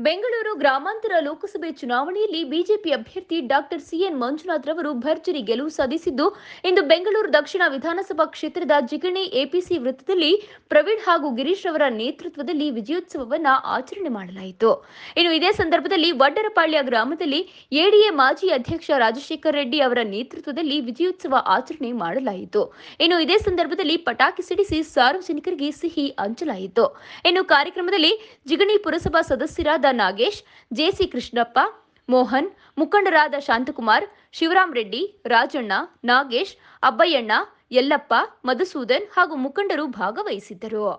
ಬೆಂಗಳೂರು ಗ್ರಾಮಾಂತರ ಲೋಕಸಭೆ ಚುನಾವಣೆಯಲ್ಲಿ ಬಿಜೆಪಿ ಅಭ್ಯರ್ಥಿ ಡಾಕ್ಟರ್ ಸಿಎನ್ ಮಂಜುನಾಥ್ ರವರು ಭರ್ಜರಿ ಗೆಲುವು ಸಾಧಿಸಿದ್ದು, ಇಂದು ಬೆಂಗಳೂರು ದಕ್ಷಿಣ ವಿಧಾನಸಭಾ ಕ್ಷೇತ್ರದ ಜಿಗಣಿ ಎಪಿಸಿ ವೃತ್ತದಲ್ಲಿ ಪ್ರವೀಣ್ ಹಾಗೂ ಗಿರೀಶ್ ರವರ ನೇತೃತ್ವದಲ್ಲಿ ವಿಜಯೋತ್ಸವವನ್ನು ಆಚರಣೆ ಮಾಡಲಾಯಿತು. ಇನ್ನು ಇದೇ ಸಂದರ್ಭದಲ್ಲಿ ವಡ್ಡರಪಾಳ್ಯ ಗ್ರಾಮದಲ್ಲಿ ಎಡಿಎ ಮಾಜಿ ಅಧ್ಯಕ್ಷ ರಾಜಶೇಖರ್ ರೆಡ್ಡಿ ಅವರ ನೇತೃತ್ವದಲ್ಲಿ ವಿಜಯೋತ್ಸವ ಆಚರಣೆ ಮಾಡಲಾಯಿತು. ಇನ್ನು ಇದೇ ಸಂದರ್ಭದಲ್ಲಿ ಪಟಾಕಿ ಸಿಡಿಸಿ ಸಾರ್ವಜನಿಕರಿಗೆ ಸಿಹಿ ಹಂಚಲಾಯಿತು. ಇನ್ನು ಕಾರ್ಯಕ್ರಮದಲ್ಲಿ ಜಿಗಣಿ ಪುರಸಭಾ ಸದಸ್ಯರಾದ ನಾಗೇಶ್, ಜೆಸಿ ಕೃಷ್ಣಪ್ಪ, ಮೋಹನ್, ಮುಖಂಡರಾದ ಶಾಂತಕುಮಾರ್, ಶಿವರಾಮ್ ರೆಡ್ಡಿ, ರಾಜಣ್ಣ, ನಾಗೇಶ್, ಅಬ್ಬಯ್ಯಣ್ಣ, ಯಲ್ಲಪ್ಪ, ಮಧುಸೂದನ್ ಹಾಗೂ ಮುಖಂಡರು ಭಾಗವಹಿಸಿದ್ದರು.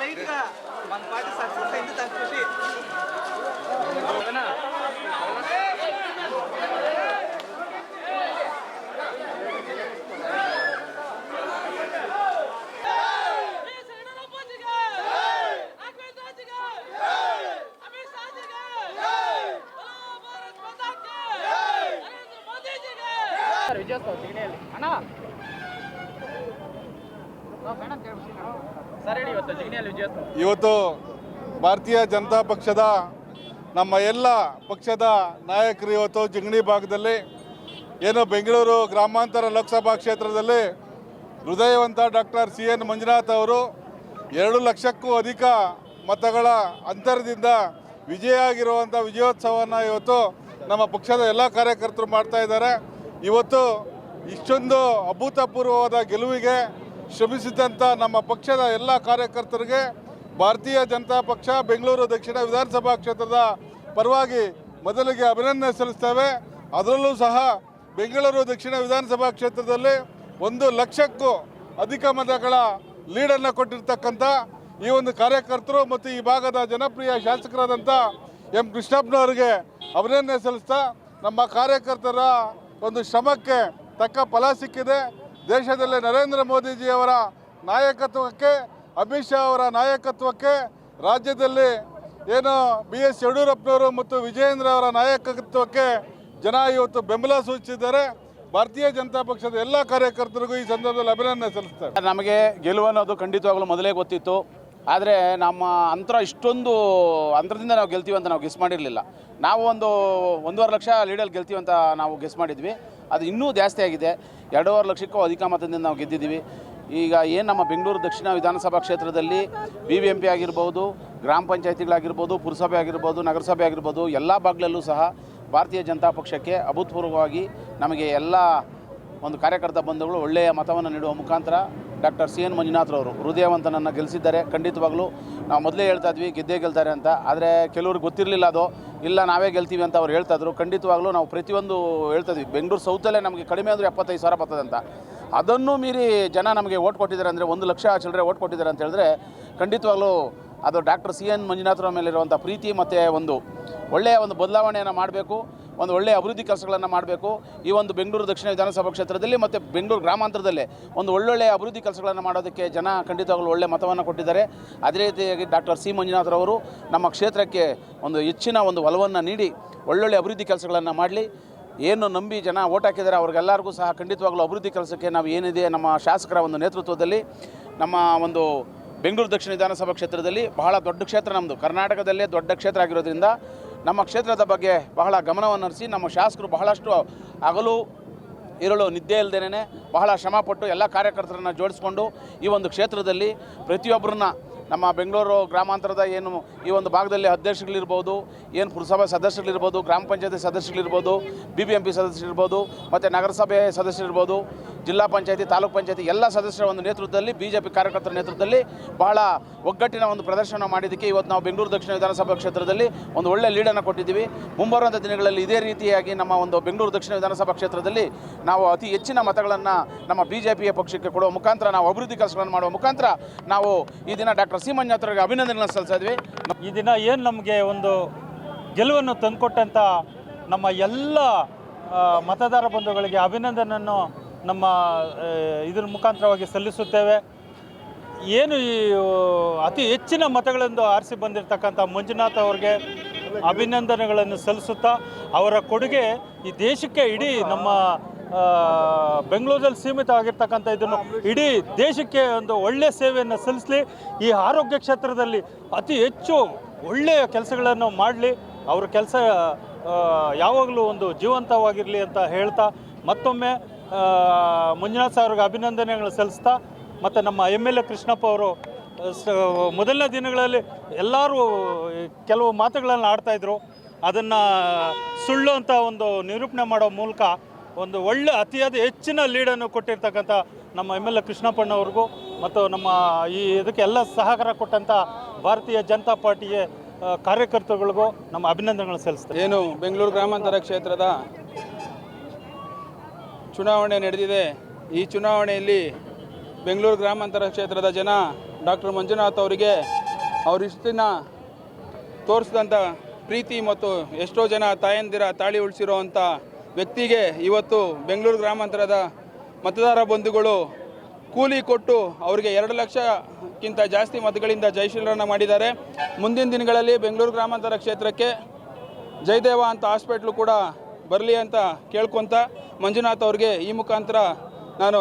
లైట్ గా మన పార్టీ సక్సెస్ అయింది దాని ఖుషి. ವಿಜಯೋತ್ಸವ ಜಿಗಣಿಯಲ್ಲಿ ಅಣ್ಣ ಸರ್ ಹೇಳಿ, ಇವತ್ತು ಜಿಗಣಿಯಲ್ಲಿ ವಿಜಯೋತ್ಸವ. ಇವತ್ತು ಭಾರತೀಯ ಜನತಾ ಪಕ್ಷದ ನಮ್ಮ ಎಲ್ಲ ಪಕ್ಷದ ನಾಯಕರು ಇವತ್ತು ಜಿಗಣಿ ಭಾಗದಲ್ಲಿ ಏನು ಬೆಂಗಳೂರು ಗ್ರಾಮಾಂತರ ಲೋಕಸಭಾ ಕ್ಷೇತ್ರದಲ್ಲಿ ಹೃದಯವಂತ ಡಾಕ್ಟರ್ CN ಮಂಜುನಾಥ್ ಅವರು 2 ಲಕ್ಷಕ್ಕೂ ಅಧಿಕ ಮತಗಳ ಅಂತರದಿಂದ ವಿಜಯ ಆಗಿರುವಂಥ ವಿಜಯೋತ್ಸವವನ್ನು ಇವತ್ತು ನಮ್ಮ ಪಕ್ಷದ ಎಲ್ಲ ಕಾರ್ಯಕರ್ತರು ಮಾಡ್ತಾ ಇದ್ದಾರೆ. ಇವತ್ತು ಇಷ್ಟೊಂದು ಅಭೂತಪೂರ್ವವಾದ ಗೆಲುವಿಗೆ ಶ್ರಮಿಸಿದಂಥ ನಮ್ಮ ಪಕ್ಷದ ಎಲ್ಲ ಕಾರ್ಯಕರ್ತರಿಗೆ ಭಾರತೀಯ ಜನತಾ ಪಕ್ಷ ಬೆಂಗಳೂರು ದಕ್ಷಿಣ ವಿಧಾನಸಭಾ ಕ್ಷೇತ್ರದ ಪರವಾಗಿ ಮೊದಲಿಗೆ ಅಭಿನಂದನೆ ಸಲ್ಲಿಸ್ತೇವೆ. ಅದರಲ್ಲೂ ಸಹ ಬೆಂಗಳೂರು ದಕ್ಷಿಣ ವಿಧಾನಸಭಾ ಕ್ಷೇತ್ರದಲ್ಲಿ 1 ಲಕ್ಷಕ್ಕೂ ಅಧಿಕ ಮತಗಳ ಲೀಡನ್ನು ಕೊಟ್ಟಿರ್ತಕ್ಕಂಥ ಈ ಒಂದು ಕಾರ್ಯಕರ್ತರು ಮತ್ತು ಈ ಭಾಗದ ಜನಪ್ರಿಯ ಶಾಸಕರಾದಂಥ M. ಕೃಷ್ಣಪ್ಪನವರಿಗೆ ಅಭಿನಂದನೆ ಸಲ್ಲಿಸ್ತಾ, ನಮ್ಮ ಕಾರ್ಯಕರ್ತರ ಒಂದು ಶ್ರಮಕ್ಕೆ ತಕ್ಕ ಫಲ ಸಿಕ್ಕಿದೆ. ದೇಶದಲ್ಲಿ ನರೇಂದ್ರ ಮೋದಿಜಿಯವರ ನಾಯಕತ್ವಕ್ಕೆ, ಅಮಿತ್ ಶಾ ಅವರ ನಾಯಕತ್ವಕ್ಕೆ, ರಾಜ್ಯದಲ್ಲಿ ಏನು BS ಯಡಿಯೂರಪ್ಪನವರು ಮತ್ತು ವಿಜಯೇಂದ್ರ ಅವರ ನಾಯಕತ್ವಕ್ಕೆ ಜನ ಇವತ್ತು ಬೆಂಬಲ ಸೂಚಿಸಿದ್ದಾರೆ. ಭಾರತೀಯ ಜನತಾ ಪಕ್ಷದ ಎಲ್ಲ ಕಾರ್ಯಕರ್ತರಿಗೂ ಈ ಸಂದರ್ಭದಲ್ಲಿ ಅಭಿನಂದನೆ ಸಲ್ಲಿಸ್ತಾರೆ. ನಮಗೆ ಗೆಲುವು ಅನ್ನೋದು ಖಂಡಿತವಾಗಲೂ ಮೊದಲೇ ಗೊತ್ತಿತ್ತು. ಆದರೆ ನಮ್ಮ ಅಂತರ ಇಷ್ಟೊಂದು ಅಂತರದಿಂದ ನಾವು ಗೆಲ್ತೀವಿ ಅಂತ ನಾವು ಗೆಸ್ ಮಾಡಿರಲಿಲ್ಲ. ನಾವು 1.5 ಲಕ್ಷ ಲೀಡಲ್ಲಿ ಗೆಲ್ತೀವಿ ಅಂತ ನಾವು ಗೆಸ್ ಮಾಡಿದ್ವಿ. ಅದು ಇನ್ನೂ ಜಾಸ್ತಿ ಆಗಿದೆ. 2.5 ಲಕ್ಷಕ್ಕೂ ಅಧಿಕ ಮತದಿಂದ ನಾವು ಗೆದ್ದಿದ್ದೀವಿ. ಈಗ ಏನು ನಮ್ಮ ಬೆಂಗಳೂರು ದಕ್ಷಿಣ ವಿಧಾನಸಭಾ ಕ್ಷೇತ್ರದಲ್ಲಿ BBMP ಆಗಿರ್ಬೋದು, ಗ್ರಾಮ ಪಂಚಾಯತಿಗಳಾಗಿರ್ಬೋದು, ಪುರಸಭೆ ಆಗಿರ್ಬೋದು, ನಗರಸಭೆ ಆಗಿರ್ಬೋದು, ಎಲ್ಲ ಭಾಗದಲ್ಲೂ ಸಹ ಭಾರತೀಯ ಜನತಾ ಪಕ್ಷಕ್ಕೆ ಅಭೂತಪೂರ್ವವಾಗಿ ನಮಗೆ ಎಲ್ಲ ಒಂದು ಕಾರ್ಯಕರ್ತ ಬಂಧುಗಳು ಒಳ್ಳೆಯ ಮತವನ್ನು ನೀಡುವ ಮುಖಾಂತರ ಡಾಕ್ಟರ್ CN ಮಂಜುನಾಥ್ರವರು ಹೃದಯವಂತನನ್ನು ಗೆಲ್ಲಿಸಿದ್ದಾರೆ. ಖಂಡಿತವಾಗ್ಲೂ ನಾವು ಮೊದಲೇ ಹೇಳ್ತಾ ಇದ್ವಿ ಗೆದ್ದೇ ಗೆಲ್ತಾರೆ ಅಂತ. ಆದರೆ ಕೆಲವ್ರಿಗೆ ಗೊತ್ತಿರಲಿಲ್ಲ ಅದು. ಇಲ್ಲ ನಾವೇ ಗೆಲ್ತೀವಿ ಅಂತ ಅವ್ರು ಹೇಳ್ತಾಯಿದ್ರು. ಖಂಡಿತವಾಗ್ಲೂ ನಾವು ಪ್ರತಿಯೊಂದು ಹೇಳ್ತಾಯಿದ್ವಿ. ಬೆಂಗಳೂರು ಸೌತಲ್ಲೇ ನಮಗೆ ಕಡಿಮೆ ಅಂದರೆ 75,000 ಬರ್ತದೆ ಅಂತ. ಅದನ್ನು ಮೀರಿ ಜನ ನಮಗೆ ಓಟ್ ಕೊಟ್ಟಿದ್ದಾರೆ ಅಂದರೆ 1 ಲಕ್ಷ ಚಿಲ್ಲರೆ ಓಟ್ ಕೊಟ್ಟಿದ್ದಾರೆ ಅಂತ ಹೇಳಿದ್ರೆ ಖಂಡಿತವಾಗ್ಲೂ ಅದು ಡಾಕ್ಟರ್ CN ಮಂಜುನಾಥ್ರ ಮೇಲಿರುವಂಥ ಪ್ರೀತಿ ಮತ್ತು ಒಂದು ಒಳ್ಳೆಯ ಒಂದು ಬದಲಾವಣೆಯನ್ನು ಮಾಡಬೇಕು, ಒಂದು ಒಳ್ಳೆಯ ಅಭಿವೃದ್ಧಿ ಕೆಲಸಗಳನ್ನು ಮಾಡಬೇಕು. ಈ ಒಂದು ಬೆಂಗಳೂರು ದಕ್ಷಿಣ ವಿಧಾನಸಭಾ ಕ್ಷೇತ್ರದಲ್ಲಿ ಮತ್ತು ಬೆಂಗಳೂರು ಗ್ರಾಮಾಂತರದಲ್ಲೇ ಒಂದು ಒಳ್ಳೊಳ್ಳೆಯ ಅಭಿವೃದ್ಧಿ ಕೆಲಸಗಳನ್ನು ಮಾಡೋದಕ್ಕೆ ಜನ ಖಂಡಿತವಾಗಲೂ ಒಳ್ಳೆಯ ಮತವನ್ನು ಕೊಟ್ಟಿದ್ದಾರೆ. ಅದೇ ರೀತಿಯಾಗಿ ಡಾಕ್ಟರ್ C ಮಂಜುನಾಥ್ರವರು ನಮ್ಮ ಕ್ಷೇತ್ರಕ್ಕೆ ಒಂದು ಹೆಚ್ಚಿನ ಒಂದು ಒಲವನ್ನು ನೀಡಿ ಒಳ್ಳೊಳ್ಳೆ ಅಭಿವೃದ್ಧಿ ಕೆಲಸಗಳನ್ನು ಮಾಡಲಿ. ಏನು ನಂಬಿ ಜನ ಓಟ್ ಹಾಕಿದ್ದಾರೆ ಅವ್ರಿಗೆಲ್ಲರಿಗೂ ಸಹ ಖಂಡಿತವಾಗ್ಲೂ ಅಭಿವೃದ್ಧಿ ಕೆಲಸಕ್ಕೆ ನಾವು ಏನಿದೆ ನಮ್ಮ ಶಾಸಕರ ಒಂದು ನೇತೃತ್ವದಲ್ಲಿ ನಮ್ಮ ಒಂದು ಬೆಂಗಳೂರು ದಕ್ಷಿಣ ವಿಧಾನಸಭಾ ಕ್ಷೇತ್ರದಲ್ಲಿ ಬಹಳ ದೊಡ್ಡ ಕ್ಷೇತ್ರ, ನಮ್ಮದು ಕರ್ನಾಟಕದಲ್ಲೇ ದೊಡ್ಡ ಕ್ಷೇತ್ರ ಆಗಿರೋದ್ರಿಂದ ನಮ್ಮ ಕ್ಷೇತ್ರದ ಬಗ್ಗೆ ಬಹಳ ಗಮನವನ್ನು ಹರಿಸಿ ನಮ್ಮ ಶಾಸಕರು ಬಹಳಷ್ಟು ಹಗಲು ಇರಲು ನಿದ್ದೆ ಇಲ್ಲದೇನೆ ಬಹಳ ಶ್ರಮಪಟ್ಟು ಎಲ್ಲ ಕಾರ್ಯಕರ್ತರನ್ನು ಜೋಡಿಸ್ಕೊಂಡು ಈ ಒಂದು ಕ್ಷೇತ್ರದಲ್ಲಿ ಪ್ರತಿಯೊಬ್ಬರನ್ನ ನಮ್ಮ ಬೆಂಗಳೂರು ಗ್ರಾಮಾಂತರದ ಏನು ಈ ಒಂದು ಭಾಗದಲ್ಲಿ ಅಧ್ಯಕ್ಷಗಳಿರ್ಬೋದು, ಏನು ಪುರಸಭಾ ಸದಸ್ಯಗಳಿರ್ಬೋದು, ಗ್ರಾಮ ಪಂಚಾಯತಿ ಸದಸ್ಯಗಳಿರ್ಬೋದು, BBMP ಸದಸ್ಯರಿರ್ಬೋದು, ಮತ್ತು ನಗರಸಭೆ ಸದಸ್ಯರಿರ್ಬೋದು, ಜಿಲ್ಲಾ ಪಂಚಾಯತಿ, ತಾಲೂಕು ಪಂಚಾಯತಿ ಎಲ್ಲ ಸದಸ್ಯರ ಒಂದು ನೇತೃತ್ವದಲ್ಲಿ BJP ಕಾರ್ಯಕರ್ತರ ನೇತೃತ್ವದಲ್ಲಿ ಬಹಳ ಒಗ್ಗಟ್ಟಿನ ಒಂದು ಪ್ರದರ್ಶನ ಮಾಡಿದ್ದಕ್ಕೆ ಇವತ್ತು ನಾವು ಬೆಂಗಳೂರು ದಕ್ಷಿಣ ವಿಧಾನಸಭಾ ಕ್ಷೇತ್ರದಲ್ಲಿ ಒಂದು ಒಳ್ಳೆಯ ಲೀಡನ್ನು ಕೊಟ್ಟಿದ್ದೀವಿ. ಮುಂಬರುವಂಥ ದಿನಗಳಲ್ಲಿ ಇದೇ ರೀತಿಯಾಗಿ ನಮ್ಮ ಒಂದು ಬೆಂಗಳೂರು ದಕ್ಷಿಣ ವಿಧಾನಸಭಾ ಕ್ಷೇತ್ರದಲ್ಲಿ ನಾವು ಅತಿ ಹೆಚ್ಚಿನ ಮತಗಳನ್ನು ನಮ್ಮ BJPಯ ಪಕ್ಷಕ್ಕೆ ಕೊಡುವ ಮುಖಾಂತರ ನಾವು ಅಭಿವೃದ್ಧಿ ಕೆಲಸಗಳನ್ನು ಮಾಡುವ ಮುಖಾಂತರ ನಾವು ಈ ದಿನ ಡಾಕ್ಟರ್ C ಮಂಜುನಾಥ್ರಿಗೆ ಅಭಿನಂದನೆಗಳನ್ನು ಸಲ್ಲಿಸಿದ್ವಿ. ಈ ದಿನ ಏನು ನಮಗೆ ಒಂದು ಗೆಲುವನ್ನು ತಂದುಕೊಟ್ಟಂಥ ನಮ್ಮ ಎಲ್ಲ ಮತದಾರ ಬಂಧುಗಳಿಗೆ ಅಭಿನಂದನೆಯನ್ನು ನಮ್ಮ ಇದರ ಮುಖಾಂತರವಾಗಿ ಸಲ್ಲಿಸುತ್ತೇವೆ. ಏನು ಈ ಅತಿ ಹೆಚ್ಚಿನ ಮತಗಳೆಂದು ಆರಿಸಿ ಬಂದಿರತಕ್ಕಂಥ ಮಂಜುನಾಥ್ ಅವರಿಗೆ ಅಭಿನಂದನೆಗಳನ್ನು ಸಲ್ಲಿಸುತ್ತಾ ಅವರ ಕೊಡುಗೆ ಈ ದೇಶಕ್ಕೆ, ಇಡೀ ನಮ್ಮ ಬೆಂಗಳೂರಲ್ಲಿ ಸೀಮಿತವಾಗಿರ್ತಕ್ಕಂಥ ಇದನ್ನು ಇಡೀ ದೇಶಕ್ಕೆ ಒಂದು ಒಳ್ಳೆಯ ಸೇವೆಯನ್ನು ಸಲ್ಲಿಸಲಿ. ಈ ಆರೋಗ್ಯ ಕ್ಷೇತ್ರದಲ್ಲಿ ಅತಿ ಹೆಚ್ಚು ಒಳ್ಳೆಯ ಕೆಲಸಗಳನ್ನು ಮಾಡಲಿ. ಅವ್ರ ಕೆಲಸ ಯಾವಾಗಲೂ ಒಂದು ಜೀವಂತವಾಗಿರಲಿ ಅಂತ ಹೇಳ್ತಾ ಮತ್ತೊಮ್ಮೆ ಮಂಜುನಾಥ್ ಅವ್ರಿಗೆ ಅಭಿನಂದನೆಗಳು ಸಲ್ಲಿಸ್ತಾ, ಮತ್ತು ನಮ್ಮ MLA ಕೃಷ್ಣಪ್ಪ ಅವರು ಮೊದಲನೇ ದಿನಗಳಲ್ಲಿ ಎಲ್ಲರೂ ಕೆಲವು ಮಾತುಗಳನ್ನು ಆಡ್ತಾಯಿದ್ರು. ಅದನ್ನು ಸುಳ್ಳು ಅಂತ ಒಂದು ನಿರೂಪಣೆ ಮಾಡೋ ಮೂಲಕ ಒಂದು ಒಳ್ಳೆ ಅತಿಯಾದ ಹೆಚ್ಚಿನ ಲೀಡನ್ನು ಕೊಟ್ಟಿರ್ತಕ್ಕಂಥ ನಮ್ಮ MLA ಕೃಷ್ಣಪ್ಪನವ್ರಿಗೂ ಮತ್ತು ನಮ್ಮ ಈ ಇದಕ್ಕೆ ಎಲ್ಲ ಸಹಕಾರ ಕೊಟ್ಟಂಥ ಭಾರತೀಯ ಜನತಾ ಪಾರ್ಟಿಯ ಕಾರ್ಯಕರ್ತರುಗಳಿಗೂ ನಮ್ಮ ಅಭಿನಂದನೆಗಳು ಸಲ್ಲಿಸ್ತಾರೆ. ಏನು ಬೆಂಗಳೂರು ಗ್ರಾಮಾಂತರ ಕ್ಷೇತ್ರದ ಚುನಾವಣೆ ನಡೆದಿದೆ. ಈ ಚುನಾವಣೆಯಲ್ಲಿ ಬೆಂಗಳೂರು ಗ್ರಾಮಾಂತರ ಕ್ಷೇತ್ರದ ಜನ ಡಾಕ್ಟರ್ ಮಂಜುನಾಥ್ ಅವರಿಗೆ ಅವರಿಷ್ಟು ದಿನ ತೋರಿಸಿದಂಥ ಪ್ರೀತಿ ಮತ್ತು ಎಷ್ಟೋ ಜನ ತಾಯಂದಿರ ತಾಳಿ ಉಳಿಸಿರೋವಂಥ ವ್ಯಕ್ತಿಗೆ ಇವತ್ತು ಬೆಂಗಳೂರು ಗ್ರಾಮಾಂತರದ ಮತದಾರ ಬಂಧುಗಳು ಕೂಲಿ ಕೊಟ್ಟು ಅವರಿಗೆ 2 ಲಕ್ಷಕ್ಕಿಂತ ಜಾಸ್ತಿ ಮತಗಳಿಂದ ಜಯಶೀಲರನ್ನು ಮಾಡಿದ್ದಾರೆ. ಮುಂದಿನ ದಿನಗಳಲ್ಲಿ ಬೆಂಗಳೂರು ಗ್ರಾಮಾಂತರ ಕ್ಷೇತ್ರಕ್ಕೆ ಜಯದೇವ ಅಂತ ಹಾಸ್ಪಿಟ್ಲು ಕೂಡ ಬರಲಿ ಅಂತ ಕೇಳ್ಕೊತ ಮಂಜುನಾಥ್ ಅವ್ರಿಗೆ ಈ ಮುಖಾಂತರ ನಾನು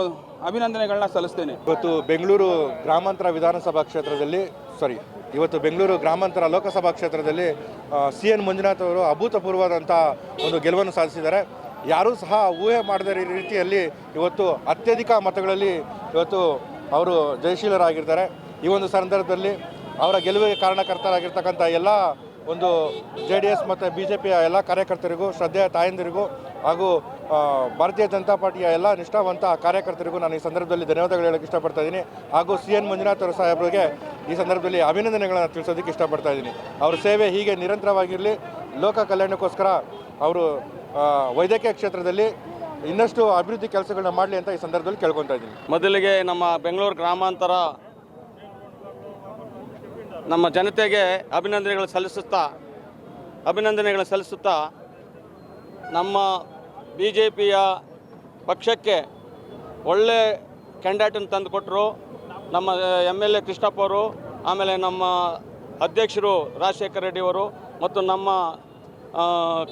ಅಭಿನಂದನೆಗಳನ್ನ ಸಲ್ಲಿಸ್ತೇನೆ. ಇವತ್ತು ಬೆಂಗಳೂರು ಗ್ರಾಮಾಂತರ ವಿಧಾನಸಭಾ ಕ್ಷೇತ್ರದಲ್ಲಿ ಇವತ್ತು ಬೆಂಗಳೂರು ಗ್ರಾಮಾಂತರ ಲೋಕಸಭಾ ಕ್ಷೇತ್ರದಲ್ಲಿ CN ಮಂಜುನಾಥ್ ಅವರು ಅಭೂತಪೂರ್ವವಾದಂಥ ಒಂದು ಗೆಲುವನ್ನು ಸಾಧಿಸಿದ್ದಾರೆ. ಯಾರೂ ಸಹ ಊಹೆ ಮಾಡದ ರೀತಿಯಲ್ಲಿ ಇವತ್ತು ಅತ್ಯಧಿಕ ಮತಗಳಲ್ಲಿ ಇವತ್ತು ಅವರು ಜಯಶೀಲರಾಗಿರ್ತಾರೆ. ಈ ಒಂದು ಸಂದರ್ಭದಲ್ಲಿ ಅವರ ಗೆಲುವಿಗೆ ಕಾರಣಕರ್ತರಾಗಿರ್ತಕ್ಕಂಥ ಎಲ್ಲ ಒಂದು JDS ಮತ್ತು BJPಯ ಎಲ್ಲ ಕಾರ್ಯಕರ್ತರಿಗೂ, ಶ್ರದ್ಧೆಯ ತಾಯಂದಿರಿಗೂ ಹಾಗೂ ಭಾರತೀಯ ಜನತಾ ಪಾರ್ಟಿಯ ಎಲ್ಲ ನಿಷ್ಠಾವಂತ ಕಾರ್ಯಕರ್ತರಿಗೂ ನಾನು ಈ ಸಂದರ್ಭದಲ್ಲಿ ಧನ್ಯವಾದಗಳು ಹೇಳೋಕ್ಕೆ ಇಷ್ಟಪಡ್ತಾ ಇದ್ದೀನಿ. ಹಾಗೂ CN ಮಂಜುನಾಥ್ ಅವರು ಸಾಹೇಬರಿಗೆ ಈ ಸಂದರ್ಭದಲ್ಲಿ ಅಭಿನಂದನೆಗಳನ್ನು ತಿಳಿಸೋದಕ್ಕೆ ಇಷ್ಟಪಡ್ತಾ ಇದ್ದೀನಿ. ಅವ್ರ ಸೇವೆ ಹೀಗೆ ನಿರಂತರವಾಗಿರಲಿ. ಲೋಕ ಕಲ್ಯಾಣಕ್ಕೋಸ್ಕರ ಅವರು ವೈದ್ಯಕೀಯ ಕ್ಷೇತ್ರದಲ್ಲಿ ಇನ್ನಷ್ಟು ಅಭಿವೃದ್ಧಿ ಕೆಲಸಗಳನ್ನ ಮಾಡಲಿ ಅಂತ ಈ ಸಂದರ್ಭದಲ್ಲಿ ಕೇಳ್ಕೊತಾ ಇದ್ದೀನಿ. ಮೊದಲಿಗೆ ನಮ್ಮ ಬೆಂಗಳೂರು ಗ್ರಾಮಾಂತರ ನಮ್ಮ ಜನತೆಗೆ ಅಭಿನಂದನೆಗಳು ಸಲ್ಲಿಸುತ್ತಾ ನಮ್ಮ BJPಯ ಪಕ್ಷಕ್ಕೆ ಒಳ್ಳೆ ಕ್ಯಾಂಡಿಡೇಟನ್ನು ತಂದುಕೊಟ್ಟರು. ನಮ್ಮ MLA ಕೃಷ್ಣಪ್ಪ ಅವರು, ಆಮೇಲೆ ನಮ್ಮ ಅಧ್ಯಕ್ಷರು ರಾಜಶೇಖರ ರೆಡ್ಡಿ ಅವರು ಮತ್ತು ನಮ್ಮ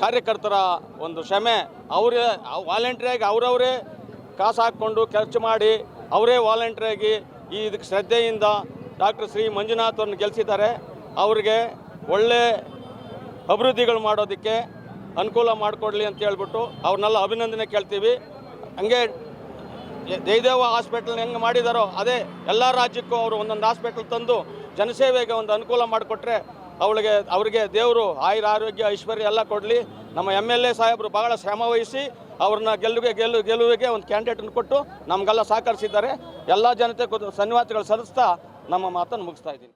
ಕಾರ್ಯಕರ್ತರ ಒಂದು ಶ್ರಮೆ, ಅವರೇ ವಾಲಂಟ್ರಿಯಾಗಿ ಅವರವರೇ ಕಾಸು ಹಾಕ್ಕೊಂಡು ಖರ್ಚು ಮಾಡಿ ಅವರೇ ವಾಲಂಟ್ರಿಯಾಗಿ ಇದಕ್ಕೆ ಶ್ರದ್ಧೆಯಿಂದ ಡಾಕ್ಟರ್ ಶ್ರೀ ಮಂಜುನಾಥ್ ಅವ್ರನ್ನ ಗೆಲ್ಲಿಸಿದ್ದಾರೆ. ಅವರಿಗೆ ಒಳ್ಳೆ ಅಭಿವೃದ್ಧಿಗಳು ಮಾಡೋದಕ್ಕೆ ಅನುಕೂಲ ಮಾಡಿಕೊಡ್ಲಿ ಅಂತ ಹೇಳ್ಬಿಟ್ಟು ಅವ್ರನ್ನೆಲ್ಲ ಅಭಿನಂದನೆ ಕೇಳ್ತೀವಿ. ಹಂಗೆ ಜಯದೇವ ಹಾಸ್ಪಿಟಲ್ ಹೆಂಗೆ ಮಾಡಿದಾರೋ ಅದೇ ಎಲ್ಲ ರಾಜ್ಯಕ್ಕೂ ಅವರು ಒಂದೊಂದು ಹಾಸ್ಪಿಟಲ್ ತಂದು ಜನಸೇವೆಗೆ ಒಂದು ಅನುಕೂಲ ಮಾಡಿಕೊಟ್ರೆ ಅವರಿಗೆ ದೇವರು ಆಯುರ ಆರೋಗ್ಯ ಐಶ್ವರ್ಯ ಎಲ್ಲ ಕೊಡಲಿ. ನಮ್ಮ MLA ಸಾಹೇಬರು ಭಾಳ ಶ್ರಮ ವಹಿಸಿ ಅವ್ರನ್ನ ಗೆಲುವಿಗೆ ಒಂದು ಕ್ಯಾಂಡಿಡೇಟನ್ನು ಕೊಟ್ಟು ನಮಗೆಲ್ಲ ಸಹಕರಿಸಿದ್ದಾರೆ. ಎಲ್ಲ ಜನತೆ ಧನ್ಯವಾದಗಳು ಸಲ್ಲಿಸ್ತಾ ನಮ್ಮ ಮಾತನ್ನು ಮುಗಿಸ್ತಾ ಇದ್ದೀನಿ.